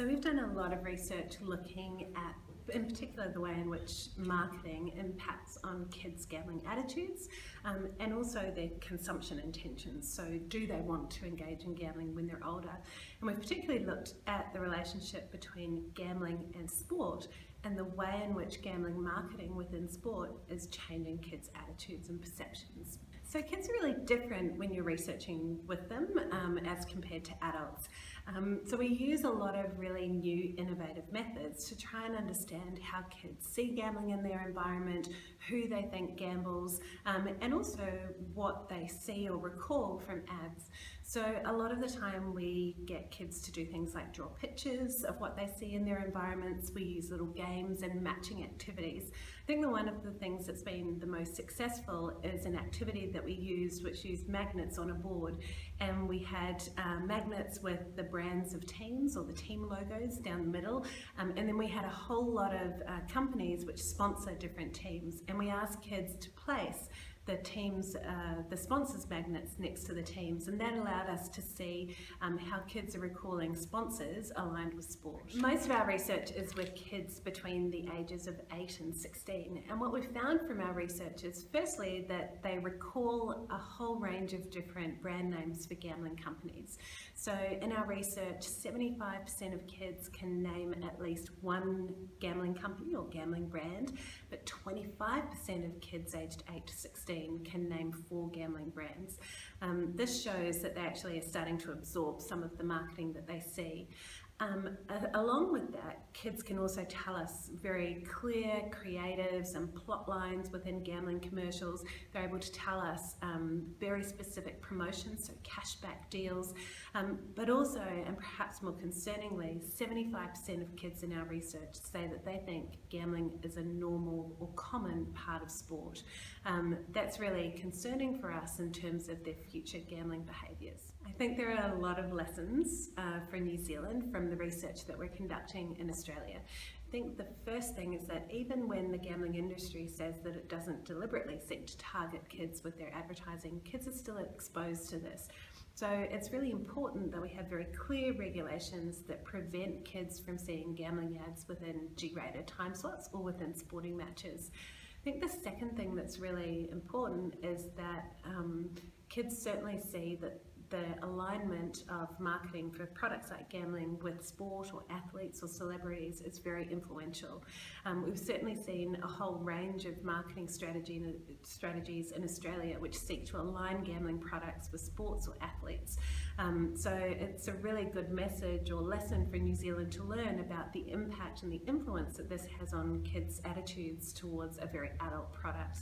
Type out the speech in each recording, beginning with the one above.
So we've done a lot of research looking at, in particular, the way in which marketing impacts on kids' gambling attitudes and also their consumption intentions. So do they want to engage in gambling when they're older? And we've particularly looked at the relationship between gambling and sport and the way in which gambling marketing within sport is changing kids' attitudes and perceptions. So kids are really different when you're researching with them as compared to adults. So we use a lot of really new innovative methods to try and understand how kids see gambling in their environment, who they think gambles, and also what they see or recall from ads. So a lot of the time we get kids to do things like draw pictures of what they see in their environments. We use little games and matching activities. I think that one of the things that's been the most successful is an activity that we used, which used magnets on a board, and we had magnets with the brands of teams or the team logos down the middle, and then we had a whole lot of companies which sponsor different teams, and we asked kids to place the teams, the sponsors magnets next to the teams, and that allowed us to see how kids are recalling sponsors aligned with sport. Most of our research is with kids between the ages of 8 and 16, and what we've found from our research is firstly that they recall a whole range of different brand names for gambling companies. So in our research, 75% of kids can name at least one gambling company or gambling brand, but 25% of kids aged 8 to 16 can name 4 gambling brands. This shows that they actually are starting to absorb some of the marketing that they see. Along with that, kids can also tell us very clear creatives and plot lines within gambling commercials. They're able to tell us very specific promotions, so cashback deals, but also, and perhaps more concerningly, 75% of kids in our research say that they think gambling is a normal or common part of sport. That's really concerning for us in terms of their future gambling behaviours. I think there are a lot of lessons for New Zealand from the research that we're conducting in Australia. I think the first thing is that even when the gambling industry says that it doesn't deliberately seek to target kids with their advertising, kids are still exposed to this. So it's really important that we have very clear regulations that prevent kids from seeing gambling ads within G-rated time slots or within sporting matches. I think the second thing that's really important is that kids certainly see that the alignment of marketing for products like gambling with sport or athletes or celebrities is very influential. We've certainly seen a whole range of marketing strategies in Australia which seek to align gambling products with sports or athletes. So it's a really good message or lesson for New Zealand to learn about the impact and the influence that this has on kids' attitudes towards a very adult product.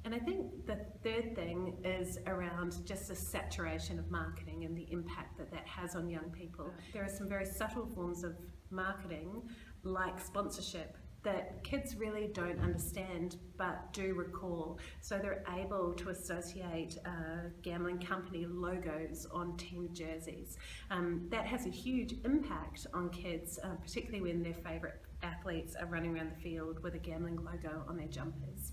And I think the third thing is around just the saturation of marketing and the impact that that has on young people. There are some very subtle forms of marketing, like sponsorship, that kids really don't understand but do recall. So they're able to associate gambling company logos on team jerseys. That has a huge impact on kids, particularly when their favourite athletes are running around the field with a gambling logo on their jumpers.